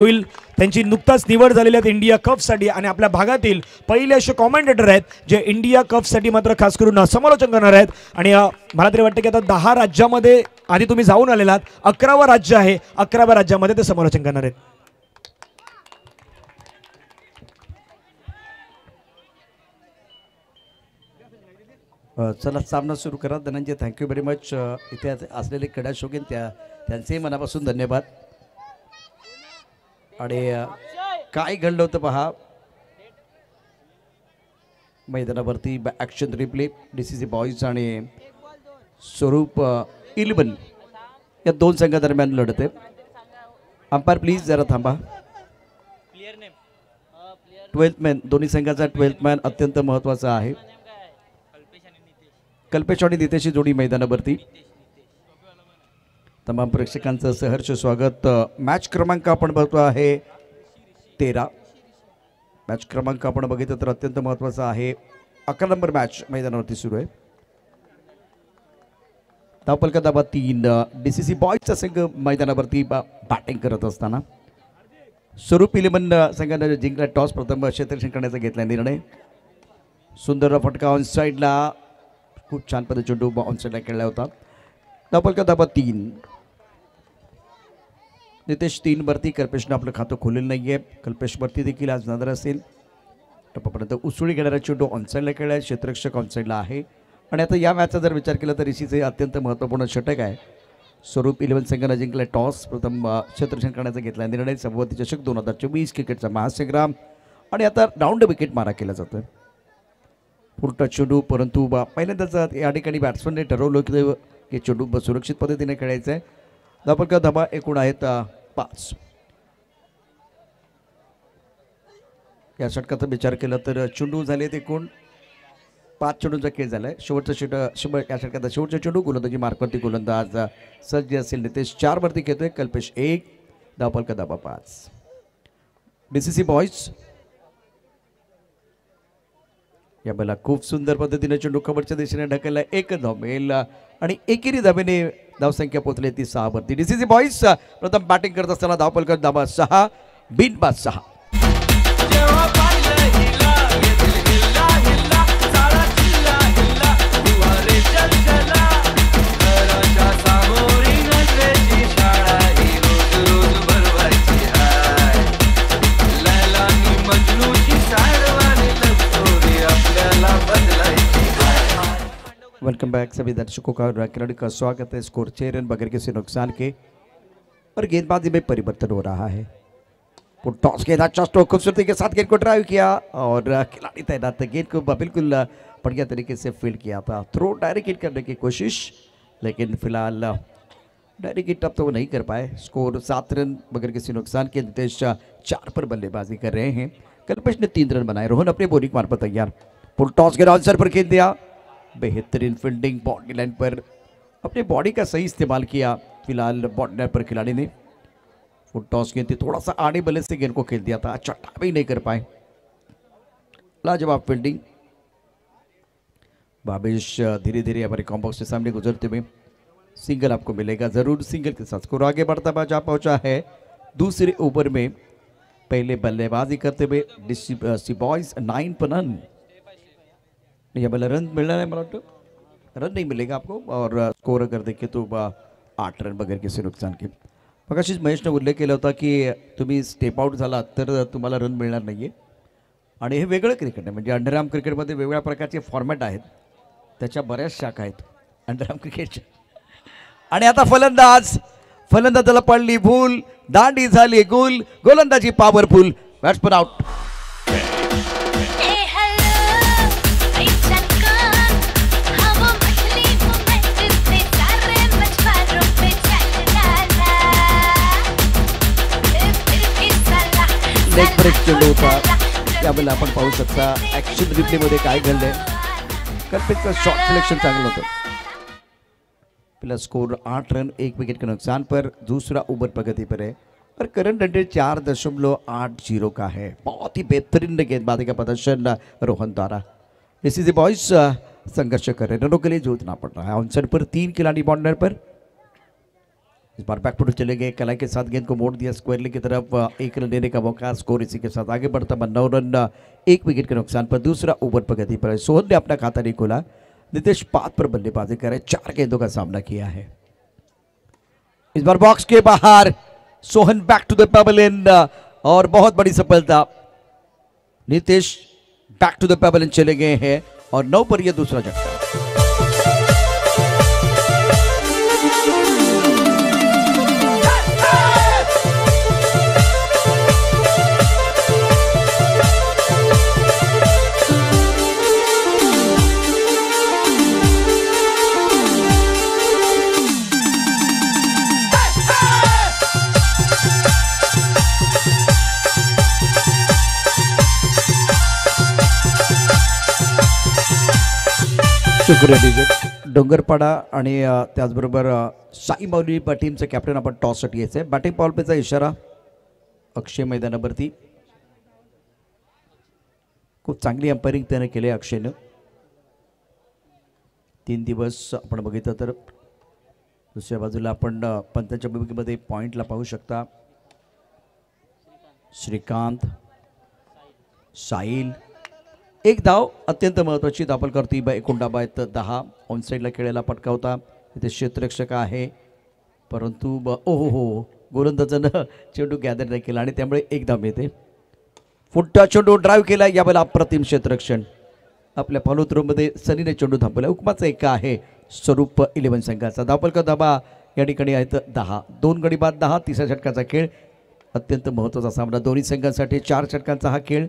होईल। त्यांची नुकताच निवड झालेली आहे इंडिया कपसाठी आणि आपल्या भागातील पहिले असे कॉमेंटेटर आहेत जे इंडिया कपसाठी मात्र खास करून समालोचन करणार आहेत। आणि मला तरी वाटतं की आता 10 राज्यामध्ये आधी तुम्ही जाऊन आलेलात, 11वा राज्य आहे, 11व्या राज्यामध्ये ते समालोचन करणार आहेत। चला सामना सुरू करा। Dhananjay thank you very much. इथे असलेले क्रीडा शौकीन त्यांचे मनापासून धन्यवाद। आणि काय घडलं होतं पहा मैदानावरती ॲक्शन रिप्ले DCC बॉईज आणि स्वरूप 11 या दोन संघादरम्यान लढत आहे। अंपायर प्लीज जरा थांबा। 12th मॅन दोन्ही संघाचा 12th मॅन अत्यंत महत्त्वाचा आहे। कल्पेश आणि नितेशची जोडी मैदानावरती। तमाम प्रेक्षकांचं सहर्ष स्वागत। मॅच क्रमांक आपण बघतो आहे 13। मॅच क्रमांक आपण बघितलं तर अत्यंत महत्त्वाचा आहे। 11 नंबर मॅच मैदानावरती सुरू आहे। धावफलक दाबा 3। DCC बॉयजचा संघ मैदानावरती बॅटिंग करत असताना स्वरूप 11 संघाने जिंकला टॉस। प्रथम क्षेत्ररक्षण करण्याचा घेतला निर्णय। सुंदर फटका ऑन साईडला, खूप छान पद्धतीने चेंडू ऑन साईडला खेळला होता। धावफलक दाबा 3। नितेश 3 वरती। कल्पेशनं आपलं खातं खोलेलं नाही आहे। कल्पेश वरती देखील आज नजर असेल। टप्पापर्यंत उसळी घेणारा चेंडू ऑनसाईडला खेळला आहे। क्षेत्ररक्षक ऑनसाईडला आहे। आणि आता या मॅचचा जर विचार केला तर ऋषीचे अत्यंत महत्त्वपूर्ण षटक आहे। स्वरूप 11 संघाने जिंकला टॉस। प्रथम क्षेत्ररक्षण करण्याचा घेतला निर्णय। सभापती चषक 2024 क्रिकेटचा महासंग्राम आणि आता राऊंड विकेट मारा केला जातोय। पुरटा चेंडू, परंतु पहिल्यांदाच या ठिकाणी बॅट्समनने ठरवलं की चेंडू सुरक्षित पद्धतीने खेळायचा आहे। धावफलक धाबा एकूण आहेत 5। या षटकाचा विचार केला तर चेंडू झाले ते एकूण 5 चेंडूंचा खेळ झालाय। शेवटचा या षटकाचा शेवटचा चेंडू गोलंदाजी मार्कवरती गोलंदाज सज्ज असेल। नितेश 4 वरती खेळतोय। कल्पेश 1। धावफलक धाबा 5। DCC बॉयज या बला खूप सुंदर पद्धतीने चेंडू कबरच्या दिशेने ढकलला। 1 धाव मिळेल आणि एकेरी धावेने धावसंख्या पोहोचली ती 6 वरती। DCC बॉयज प्रथम बॅटिंग करत असताना धावफलक धाबा 6, बिनबाद 6। वेलकम बैक सभी दर्शकों का खिलाड़ी का स्वागत है। स्कोर 6 रन बगैर किसी नुकसान के और गेंदबाजी में परिवर्तन हो रहा है। टॉस के बाद स्ट्रोक खूबसूरती के साथ गेंद को ड्राइव किया और खिलाड़ी तैनात गेंद को बिल्कुल बढ़िया तरीके से फील्ड किया था। थ्रो डायरेक्ट हिट करने की कोशिश, लेकिन फिलहाल डायरेक्ट हिट अब तो वो नहीं कर पाए। स्कोर 7 रन बगैर किसी नुकसान के। नितेश 4 पर बल्लेबाजी कर रहे हैं। कल्पेश ने 3 रन बनाए। रोहन अपने बोलिंग मार्ग पर तैयार। फुल टॉस के आंसर पर खेल दिया। बेहतरीन फील्डिंग, बॉडी लाइन पर अपने बॉडी का सही इस्तेमाल किया। फिलहाल बॉडी लाइन पर खिलाड़ी ने फुल टॉस गेंद थोड़ा सा आड़े बल्ले से गेंद को खेल दिया था। अच्छा भी नहीं कर पाए। लाजवाब फील्डिंग। भावेश धीरे धीरे हमारे कॉम्बॉक्स के सामने गुजरते हुए सिंगल आपको मिलेगा जरूर। सिंगल के साथ स्कोर आगे बढ़ता हुआ जा पहुंचा है दूसरे ओवर में। पहले बल्लेबाजी करते हुए DCC बॉयज 9 पर रन। यह बल्ला रन मिलना है, मतलब रन नहीं मिलेगा आपको। और स्कोर अगर देखें तो 8 रन बगैर किसी नुकसान के। मगाशीच महेशने उल्लेख केला होता की तुम्ही स्टेप आउट झालात तर तुम्हाला रन मिळणार नाही आहे। आणि हे वेगळं क्रिकेट आहे, म्हणजे अंडरआर्म क्रिकेटमध्ये वेगवेगळ्या प्रकारचे फॉर्मॅट आहेत, त्याच्या बऱ्याच शाखा आहेत अंडरआर्म क्रिकेटच्या। आणि आता फलंदाजाला पडली भूल, दांडी झाली गुल, गोलंदाजी powerful, batsman out. Leg break चेंडू होता। यावेळेला आपण पाहू शकता ॲक्शन रिप्लेमध्ये काय घडलंय। कल्पेशचं शॉट सिलेक्शन चांगलं होतं। पहला स्कोर 8 रन 1 विकेट के नुकसान पर। दूसरा ओवर प्रगति पर है और करंट रन रेट 4.80 का है। बहुत ही बेहतरीन गेंदबाजी का प्रदर्शन रोहन द्वारा। DCC बॉयज संघर्ष कर रहे हैं, रनों के लिए जूझना पड़ रहा है। ऑनसाइड पर 3 खिलाड़ी बॉर्डर पर। इस बार बैकफुट चले गए, कलाई के साथ गेंद को मोड़ दिया स्क्वायरली की तरफ। 1 रन लेने का मौका, स्कोर इसी के साथ आगे बढ़ता 9 रन 1 विकेट के नुकसान पर। दूसरा ओवर प्रगति पर सोहन ने अपना खाता नहीं खोला। नितेश 5 पर बल्लेबाजी करे, 4 गेंदों का सामना किया है। इस बार बॉक्स के बाहर Sohan back to the pavilion और बहुत बड़ी सफलता। Nitesh back to the pavilion चले गए हैं और 9 पर यह दूसरा झटका। शुक्रिया डोंगरपाडा आणि त्याचबरोबर साई माऊली टीमचं कॅप्टन आपण टॉससाठी यायचं आहे। बॅटिंग पॉवर प्लेचा इशारा अक्षय मैदानावरती। खूप चांगली अंपायरिंग त्याने केली अक्षयनं। 3 दिवस आपण बघितलं तर दुसऱ्या बाजूला आपण पंचांच्या भूमिकेमध्ये पॉइंटला पाहू शकता श्रीकांत, साहिल। एक धाव अत्यंत महत्त्वाची दाखल करते कुंडाबाईत 10 ऑन साईडला खेळायला पटकावता। इथे क्षेत्ररक्षक आहे परंतु ओहो गोलंदाजानं चेंडू गॅदर नाही केला आणि त्यामुळे एक धाव मिळते। फुटता चेंडू ड्राईव्ह केला, यावेळेला अप्रतिम क्षेत्ररक्षण। आपल्या फॉलो थ्रोमध्ये सनीने चेंडू थांबवला। हुकमाचा एक आहे स्वरूप 11 संघाचा। धावफलक धाबा या ठिकाणी आहेत 10, 2 गडी बाद 10। तिसऱ्या षटकाचा खेळ अत्यंत महत्त्वाचा सामना दोन्ही संघांसाठी। 4 षटकांचा हा खेळ।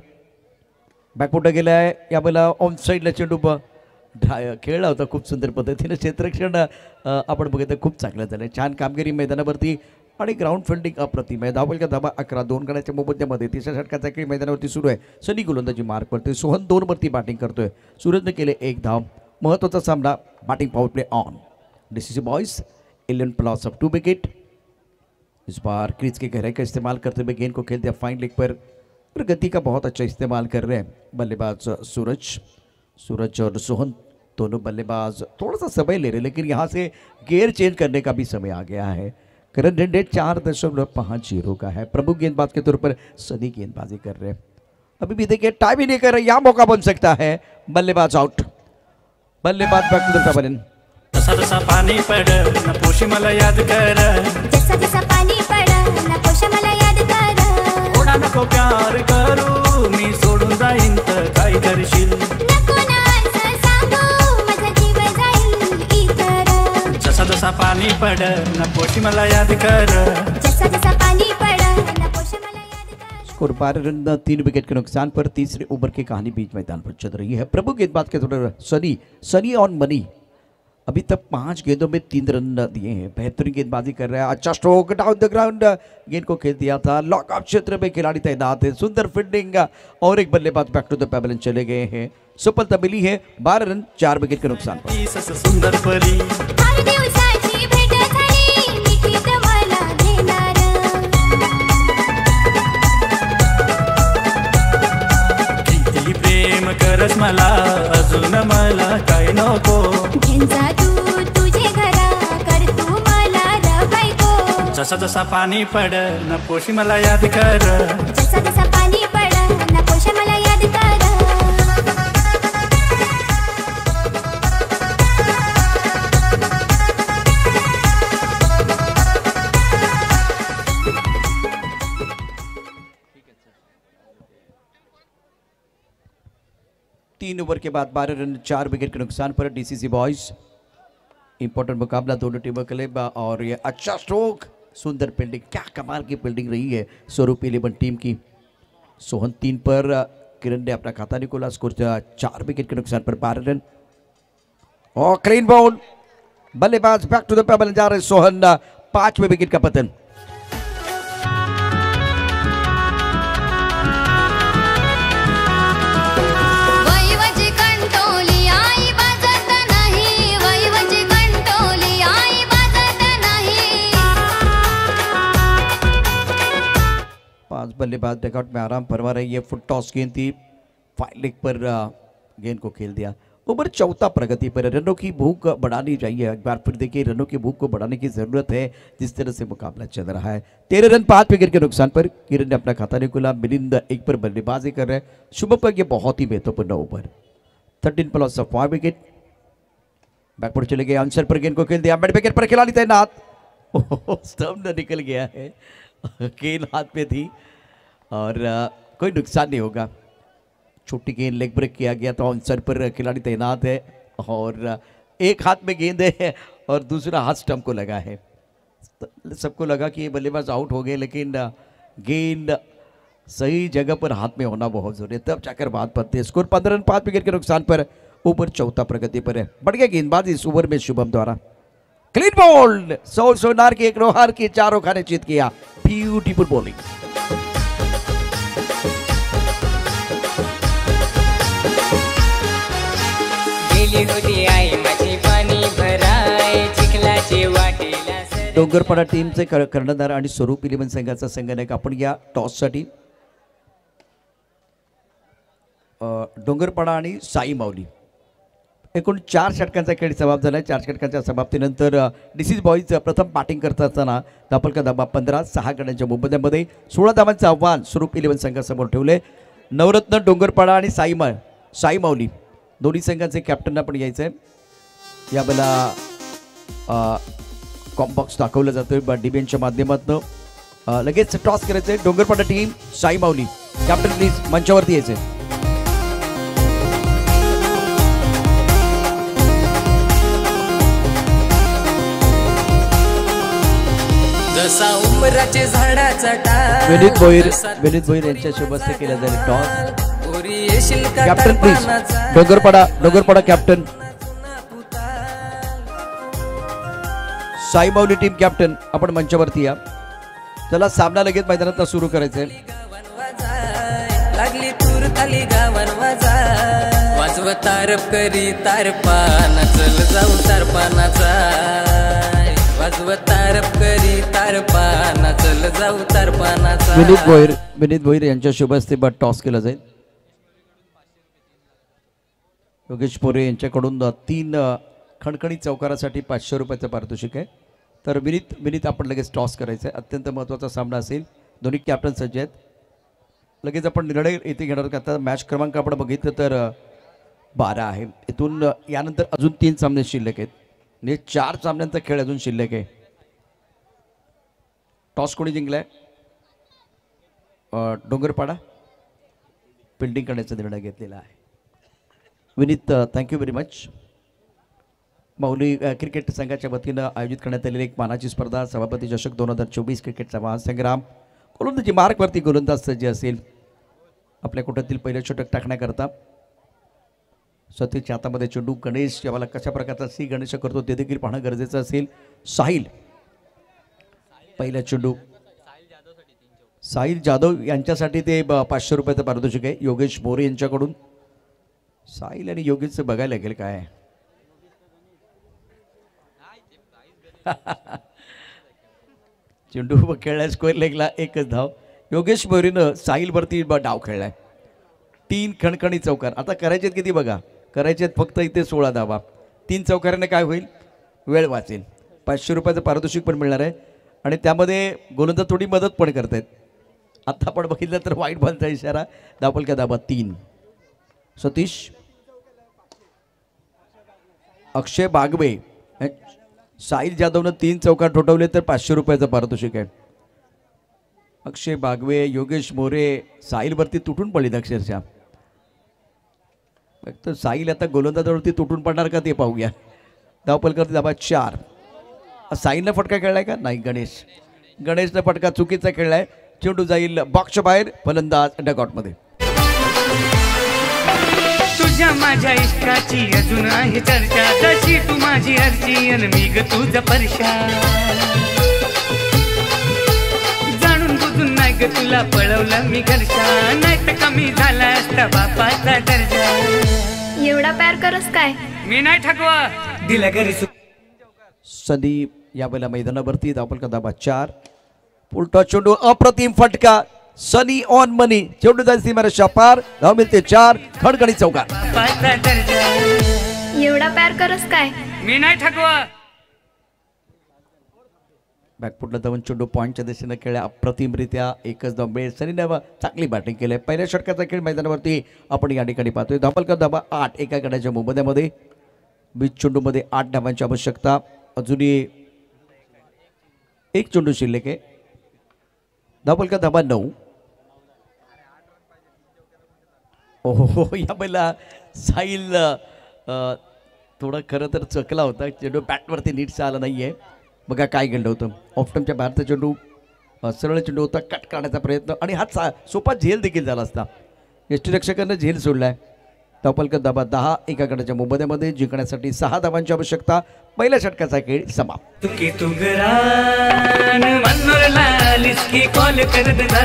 बॅकफुट गेला आहे, यावेळेला ऑन साईडला चेंडू खेळला होता खूप सुंदर पद्धतीने। क्षेत्ररक्षण आपण बघितलं खूप चांगलं झालं, छान कामगिरी मैदानावरती आणि ग्राउंड फिल्डिंग अप्रतिम आहे। धावफलक धाबा 11, 2 गड्याच्या मोबदल्यामध्ये। तिसऱ्या षटकाचा खेळ मैदानावरती सुरू आहे। सनी गोलंदाजी मार्क करतोय, सोहन 2 वरती बॅटिंग करतोय। सूरजने केले 1 धाव। महत्त्वाचा सामना, batting power play on. DCC boys 11 plus of 2 wicket. इस बार क्रीज के गहराई का इस्तेमाल करते हुए गेंद को खेल दिया फाइन लेग पर और गति का बहुत अच्छा इस्तेमाल कर रहे हैं बल्लेबाज सूरज और सोहन। दोनों बल्लेबाज थोड़ा सा समय ले रहे हैं, लेकिन यहाँ से गेयर चेंज करने का भी समय आ गया है। करंट रन रेट 4.50 का है। प्रमुख गेंदबाज के तौर पर सनी गेंदबाजी कर रहे हैं। अभी भी देखिए टाइम ही नहीं कर रहे, यहाँ मौका बन सकता है। बल्लेबाज आउट, बल्लेबाज बैक टू द पेवेलियन। जसा जसा पाणी पड न पोशी मला याद कर, जसा जसा पाणी पड न पोशी मला याद कर। थोडा नको प्यार करू मी सोडून जाईन तर काय करशील, नको ना असं सांगू माझा जीव जाईल इतर। जसा जसा पाणी पड न पोशी मला याद कर, जसा जसा पाणी पड न पोशी मला याद कर। स्कोर 12 रन 3 विकेट के नुकसान पर। तीसरे ओवर की कहानी बीच मैदान पर चल रही है। प्रमुख गेंदबाज के तौर पर सनी ऑन मनी। अभी तक 5 गेंदों में 3 रन दिए हैं। बेहतरीन गेंदबाजी कर रहा है। अच्छा स्ट्रोक डाउन द ग्राउंड, गेंद को खेल दिया था। लॉकआउट क्षेत्र में खिलाड़ी तैनात है। सुंदर फील्डिंग और एक बल्लेबाज बैक टू द पेवेलियन चले गए हैं। सफलता मिली है 12 रन 4 विकेट के नुकसान पर। ती सस सुंदर परी फार दिवसाची भेट झाली, मिठीत मला घेणार। किती प्रेम करस मला अजून मला काय नको, घेंजा तू तुझे घरा कर तू मला र बायको। जसा जसा पाणी पड न पोशी मला याद कर, जसा जसा पाणी पड न पोशी मला याद कर। तीन ओवर के बाद 12 रन 4 विकेट के नुकसान पर। डीसीसी बॉयज इंपॉर्टेंट मुकाबला दोनों टीमों के लिए। और ये अच्छा स्ट्रोक, सुंदर फील्डिंग, क्या कमाल की फील्डिंग रही है स्वरूप 11 टीम की। सोहन 3 पर, किरण ने अपना खाता नहीं खोला। स्कोर 4 विकेट के नुकसान पर 12 रन। और क्लीन बाउंड, बल्लेबाज बैक टू द पेवेलियन जा रहे सोहन। 5वें विकेट का पतन। बल्लेबाज डगआउट में आराम फरमा रही है। फुट टॉस गेंद थी, फाइन लेग पर गेंद को खेल दिया ओवर चौथा प्रगति पर। रनों की भूख बढ़ानी चाहिए, एक बार फिर देखिए रनों की भूख को बढ़ाने की जरूरत है जिस तरह से मुकाबला चल रहा है। 13 रन 5 विकेट के नुकसान पर किरण ने अपना खाता नहीं खुला। मिलिंद एक पर बल्लेबाजी कर रहे हैं। शुभम का ये बहुत ही महत्वपूर्ण ओवर। 13 पर लॉस ऑफ 5 विकेट। बैकवर्ड चले गए, आंसर पर गेंद को खेल दिया, मिड विकेट पर खिलाड़ी तैनात। स्टंप न निकल गया है, गेंद हाथ में थी और कोई नुकसान नहीं होगा। छोटी गेंद लेग ब्रेक किया गया तो आंसर पर खिलाड़ी तैनात है और एक हाथ में गेंद है और दूसरा हाथ स्टंप को लगा है। सबको लगा कि ये बल्लेबाज आउट हो गए, लेकिन गेंद सही जगह पर हाथ में होना बहुत जरूरी है, तब जाकर बात बनती है। स्कोर 15 रन 5 विकेट के नुकसान पर ऊपर चौथा प्रगति पर है। बढ़िया गेंदबाजी इस ओवर में शुभम द्वारा। क्लीन बॉल्ड, सोनार की एक रोहार की 4 ओवर ने जीत किया। Beautiful bowling. डोंगरपाडा टीमचे कर्णधार आणि स्वरूप इलेव्हन संघाचा संघनायक आपण या टॉससाठी डोंगरपाडा आणि साई माऊली एकूण 4 षटकांचा खेळ समाप्त झाला. 4 षटकांच्या समाप्तीनंतर डिसीज बॉईज प्रथम बॅटिंग करत असताना धापलका धाबा 15 6 गड्यांच्या मुंबईमध्ये 16 धावांचं आव्हान स्वरूप इलेव्हन संघासमोर ठेवले. नवरत्न डोंगरपाडा आणि साई माऊली दोन्ही संघांचे कॅप्टनना पण यायचं आहे. यावेळेला कॉम्बॉक्स दाखवलं जातोय डीबीएनच्या माध्यमातून. लगेच टॉस करायचं आहे. डोंगरपाडा team Sai Mauli captain please मंचावरती यायचे. जसा उमराचे झाडाचा टाळ विनीत भोईर यांच्या शुभस्ते केला जाईल toss. Captain please Dongarpada captain Sai Mauli team captain आपण मंचावरती या. चला सामना लगेच मैदानात सुरू करायचंय. लागली तूर खाली गावन वाजव तारप करी तारपाना चल जाऊ तारपानाचा वाजव तारप करी तारपाना चल जाऊ तारपानाचा. विनीत भोईर यांच्या शुभस्ते टॉस केला जाईल. योगेश मोरे यांच्याकडून 3 खणखणी चौकारासाठी 500 रुपयाचं पारितोषिक आहे. तर विनीत आपण लगेच टॉस करायचं आहे. अत्यंत महत्त्वाचा सामना असेल. दोन्ही कॅप्टन सज्ज आहेत. लगेच आपण निर्णय इथे घेणार आहोत. आता मॅच क्रमांक आपण बघितलं तर 12 आहे. इथून यानंतर अजून 3 सामने शिल्लक आहेत. म्हणजे 4 सामन्यांचा खेळ अजून शिल्लक आहे. टॉस कोणी जिंकलाय? डोंगरपाडा फिल्डिंग करण्याचा निर्णय घेतलेला आहे. Vineet thank you very much. माऊली क्रिकेट संघाच्या वतीनं आयोजित करण्यात आलेली एक मानाची स्पर्धा सभापती चषक 2024 क्रिकेटचा महासंग्राम. गोलंदाजी मार्कवरती गोलंदाज सज्ज असेल आपल्या कोट्यातील पहिलं षटक टाकण्याकरता. सतीच्या हातामध्ये चेंडू. गणेश याला कशा प्रकारचा सी गणेश करतो ते देखील पाहणं गरजेचं असेल. साहिल पहिला चेंडू. साहिल जाधव यांच्यासाठी ते 500 रुपयाचं पारितोषिक आहे योगेश मोरे यांच्याकडून. साहिल आणि योगेशचं बघायला लागेल काय आहे. चेंडू खेळलाय. स्क्वेअर लेगला 1च धाव. योगेश मोरेनं साहिलवरती डाव खेळलाय. 3 खणखणी चौकार. आता करायचे किती बघा. करायचे फक्त इथे 16 धावा. 3 चौकाराने काय होईल? वेळ वाचेल. 500 रुपयाचं पारितोषिक पण मिळणार आहे आणि त्यामध्ये गोलंदाज थोडी मदत पण करतायत. आता आपण बघितलं तर वाईट बॉलचा इशारा. धापलका धाबा 3. सतीश अक्षय बागवे साहिल जाधवनं 3 चौकार ठोठवले तर 500 रुपयाचं पारितोषिक आहे. अक्षय बागवे योगेश मोरे साहिलवरती तुटून पडली अक्षरशः. फक्त साहिल आता गोलंदाजावरती तुटून पडणार का ते पाहूया. धावपलकर धाबा 4. साहिलनं फटका खेळलाय का? नाही. गणेशनं फटका चुकीचा खेळलाय. चेंडू जाईल बॉक्सच्या बाहेर. फलंदाज डगआउटमध्ये. तुझ्या माझ्या इश्काची अजून आहे चर्चा. जशी तू माझी अर्ची अन मी ग तुझा परशा. जाणून बुजून नाही ग तुला पळवलं मी घरच्या. नाही तर कमी झाला असता बापाचा दर्जा. एवढा प्यार करस काय? मी नाही ठकवा दिला घरी. संदीप यावेळेला मैदानावरती. धावपलका धाबा 4. उलटा चेंडू अप्रतिम फटका. सनी ऑन मनी चेंडू जाईल सीमारेषा पार. धाव मिळते 4. खणखणीत चौकार. बापाचा दर्जा एवढा प्यार करस काय? मी नाही ठगवा. बॅकफुटला धावून चेंडू पॉईंटच्या दिशेने खेळल्या अप्रतिमरित्या. एकच धाव मिळेल. सनीने चांगली बॅटिंग केली. पहिल्या षटकाचा खेळ मैदानावरती आपण या ठिकाणी पाहतोय. धावफलक धावा 8 एका गड्याच्या मोबदल्यामध्ये. 20 चेंडूमध्ये 8 धावांची आवश्यकता. अजूनही एक चेंडू शिल्लक आहे. धावफलक धावा 9. ओहो या पहिला साहिल थोडं खरं तर चकला होता. चेंडू बॅटवरती नीटचा आला नाहीये. बघा काय घडलं होतं. ऑफ्टमच्या बाहेरचा चेंडू सरळ चेंडू होता. कट करण्याचा प्रयत्न आणि हा सोपा झेल देखील झाला असता. यष्टीरक्षकांना झेल सोडलाय. धावफलक धावा 10 एका गटाच्या मोबदल्यामध्ये. जिंकण्यासाठी 6 धावांची आवश्यकता. पहिल्या षटकाचा खेळ समाप्त. तुकी तुगरान मनोरला लिस्की कॉल करत जा.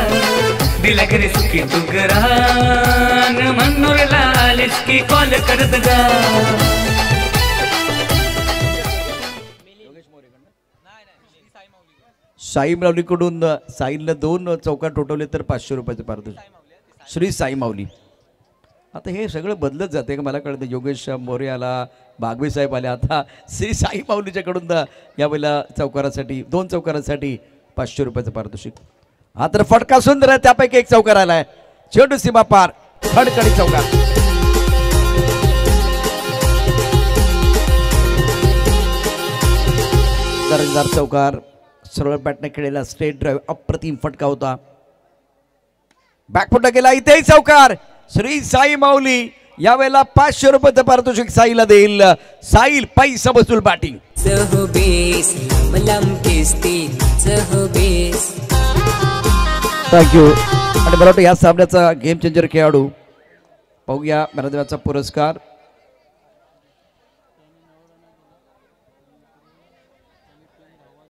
दिला करे सुकी तुगरान मनोरला लिस्की कॉल करत जा. साई माऊलीकडून साईलनं 2 चौकार ठोठवले तर 500 रुपयाचं पारितोषिक. श्री साई माऊली. आता हे सगळं बदलत जाते का मला कळतं. योगेश मोरे आला, बागवे साहेब आले. आता श्री साई माऊलीच्याकडून यावेळेला चौकारासाठी 2 चौकारासाठी 500 रुपयाचं पारितोषिक. हा तर फटका सुंदर आहे. त्यापैकी एक चौकार आलाय. चेंडू सीमा पार. खडखडी चौकार. दर्जेदार चौकार. सरळ बॅटने खेळलेला स्ट्रेट ड्राईव्ह अप्रतिम फटका होता. बॅकफुटला गेला. इथेही चौकार. श्री साई माऊली यावेळेला 500 रुपयाचं पारितोषिक साईला देईल. साईल पैसा बसूल बॅटिंग. थँक्यू. आणि मला वाटतं या सामन्याचा गेम चेंजर खेळाडू पाहूया. मॅन ऑफ द मॅचचा पुरस्कार